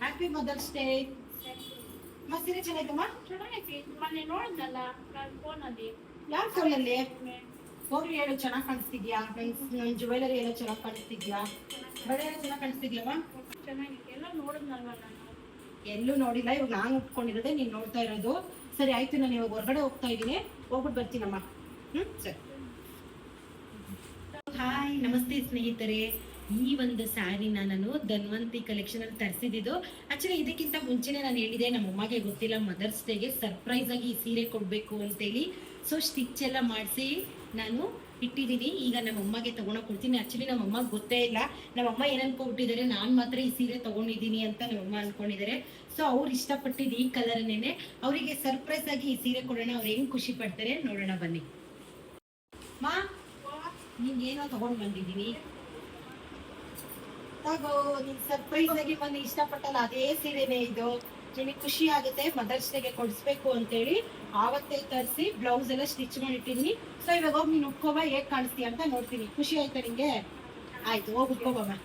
Happy mother's day. ಸೀರೆ ಚೆನ್ನಾಗಿದಮ್ಮ. ಮೊನ್ನೆ ನೋಡಿದ್ನಲ್ಲ ಫೋನಲ್ಲಿ. ಯಾರ ಫೋನಲ್ಲಿ? ಹೋಗಿ ಹೇಳು, ಚೆನ್ನಾಗಿ ಕಾಣಿಸ್ತಿದ್ಯಾ? ನನ್ನ ಜ್ಯುವೆಲರಿ ಎಲ್ಲ ಚೆನ್ನಾಗಿ ಕಾಣಿಸ್ತಿದ್ಯಾ? ಬಳೆ ಎಲ್ಲ ಚೆನ್ನಾಗಿ ಕಾಣಿಸ್ತಿದ್ಯಮ್ಮ? ಚೆನ್ನಾಗಿದೆ. ಎಲ್ಲ ನೋಡಿದ್ನಲ್ವ ನಾನು. ಎಲ್ಲೂ ನೋಡಿಲ್ಲ, ಇವಾಗ ನಾನು ಉಟ್ಕೊಂಡಿರೋದೆ ನೀನು ನೋಡ್ತಾ ಇರೋದು. ಸರಿ ಆಯ್ತು, ನಾನು ಇವಾಗ ಹೊರಗಡೆ ಹೋಗ್ತಾ ಇದ್ದೀನಿ, ಹೋಗ್ಬಿಟ್ಟು ಬರ್ತೀನಮ್ಮ. ಸರಿ. ಹಾಯ್, ನಮಸ್ತೆ ಸ್ನೇಹಿತರೆ. ಈ ಒಂದು ಸ್ಯಾರಿನ ನಾನು ಧನ್ವಂತಿ ಕಲೆಕ್ಷನ್ ಅಲ್ಲಿ ತರಿಸಿದ್ದು. ಆಕ್ಚುಲಿ ಇದಕ್ಕಿಂತ ಮುಂಚೆನೆ ನಾನು ಹೇಳಿದೆ, ನಮ್ಮ ಅಮ್ಮಗೆ ಗೊತ್ತಿಲ್ಲ ಮದರ್ಸ್ ಡೇಗೆ ಸರ್ಪ್ರೈಸ್ ಆಗಿ ಈ ಸೀರೆ ಕೊಡಬೇಕು ಅಂತೇಳಿ. ಸೊ ಸ್ಟಿಚ್ ಎಲ್ಲ ಮಾಡಿಸಿ ನಾನು ಇಟ್ಟಿದ್ದೀನಿ. ಈಗ ನಮ್ಮ ಅಮ್ಮಗೆ ತಗೊಂಡೋಗಿ ಕೊಡ್ತೀನಿ. ಆಕ್ಚುಲಿ ನಮ್ಮ ಅಮ್ಮಗೆ ಗೊತ್ತೇ ಇಲ್ಲ, ನಮ್ಮಮ್ಮ ಏನು ಅನ್ಕೊಬಿಟ್ಟಿದ್ದಾರೆ, ನಾನು ಮಾತ್ರ ಈ ಸೀರೆ ತಗೊಂಡಿದ್ದೀನಿ ಅಂತ ನಮ್ಮಮ್ಮ ಅನ್ಕೊಂಡಿದ್ದಾರೆ. ಸೊ ಅವ್ರು ಇಷ್ಟಪಟ್ಟಿದ್ದು ಈ ಕಲರ್ನೇನೆ, ಅವರಿಗೆ ಸರ್ಪ್ರೈಸ್ ಆಗಿ ಈ ಸೀರೆ ಕೊಡೋಣ. ಅವ್ರು ಹೆಂಗ್ ಖುಷಿ ಪಡ್ತಾರೆ ನೋಡೋಣ ಬನ್ನಿ. ಮಾ, ನೀನೇನೋ ತಗೊಂಡ್ ಬಂದಿದ್ದೀನಿ, ತಗೋ. ನೀನ್ ಸರ್ಪ್ರೈಸ್ ಆಗಿ ಬಂದು ಇಷ್ಟಪಟ್ಟಲ್ಲ ಅದೇ ಸೀರೆನೇ ಇದು. ನಿನಗೆ ಖುಷಿ ಆಗುತ್ತೆ ಮದರ್ಸ್ ಡೇಗೆ ಕೊಡಿಸ್ಬೇಕು ಅಂತೇಳಿ ಆವತ್ತೇ ತರಿಸಿ ಬ್ಲೌಸ್ ಎಲ್ಲ ಸ್ಟಿಚ್ ಮಾಡಿಟ್ಟಿದ್ದೀನಿ. ಸೊ ಇವಾಗ ಹೋಗಿ ನೀನು ಉಟ್ಕೋಬ, ಹೇಗೆ ಕಾಣಿಸ್ತೀಯ ಅಂತ ನೋಡ್ತೀನಿ. ಖುಷಿ ಆಯ್ತಾ ನಿಂಗೆ? ಆಯ್ತು, ಹೋಗಿ ಉಟ್ಕೋಬಮ್ಮ.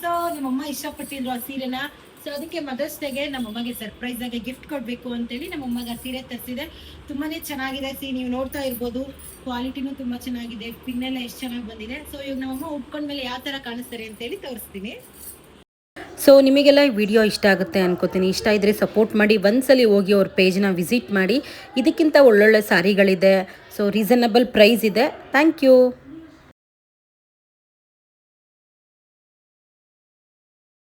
ಸೊ ನಿಮ್ಮಮ್ಮ ಇಷ್ಟಪಟ್ಟಿದ್ರು ಆ ಸೀರೆನ. ಸೊ ಅದಕ್ಕೆ ಮದರ್ಸ್ ಡೇಗೆ ನಮ್ಮಮ್ಮಗೆ ಸರ್ಪ್ರೈಸ್ ಆಗಿ ಗಿಫ್ಟ್ ಕೊಡಬೇಕು ಅಂತೇಳಿ ನಮ್ಮಮ್ಮಗೆ ಆ ಸೀರೆ ತರಿಸಿದೆ. ತುಂಬಾನೇ ಚೆನ್ನಾಗಿದೆ. ನೀವು ನೋಡ್ತಾ ಇರ್ಬೋದು, ಕ್ವಾಲಿಟಿನೂ ತುಂಬಾ ಚೆನ್ನಾಗಿದೆ. ಪಿನ್ನೆಲ್ಲ ಎಷ್ಟು ಚೆನ್ನಾಗಿ ಬಂದಿದೆ. ಸೊ ಇವಾಗ ನಮ್ಮಮ್ಮ ಉಟ್ಕೊಂಡ್ಮೇಲೆ ಯಾವ ಥರ ಕಾಣಿಸ್ತಾರೆ ಅಂತೇಳಿ ತೋರಿಸ್ತೀನಿ. ಸೊ ನಿಮಗೆಲ್ಲ ವಿಡಿಯೋ ಇಷ್ಟ ಆಗುತ್ತೆ ಅನ್ಕೋತೀನಿ. ಇಷ್ಟ ಇದ್ದರೆ ಸಪೋರ್ಟ್ ಮಾಡಿ, ಒಂದ್ಸಲಿ ಹೋಗಿ ಅವ್ರ ಪೇಜ್ನ ವಿಸಿಟ್ ಮಾಡಿ. ಇದಕ್ಕಿಂತ ಒಳ್ಳೊಳ್ಳೆ ಸ್ಯಾರಿಗಳಿದೆ. ಸೊ ರೀಸನಬಲ್ ಪ್ರೈಸ್ ಇದೆ. Thank you.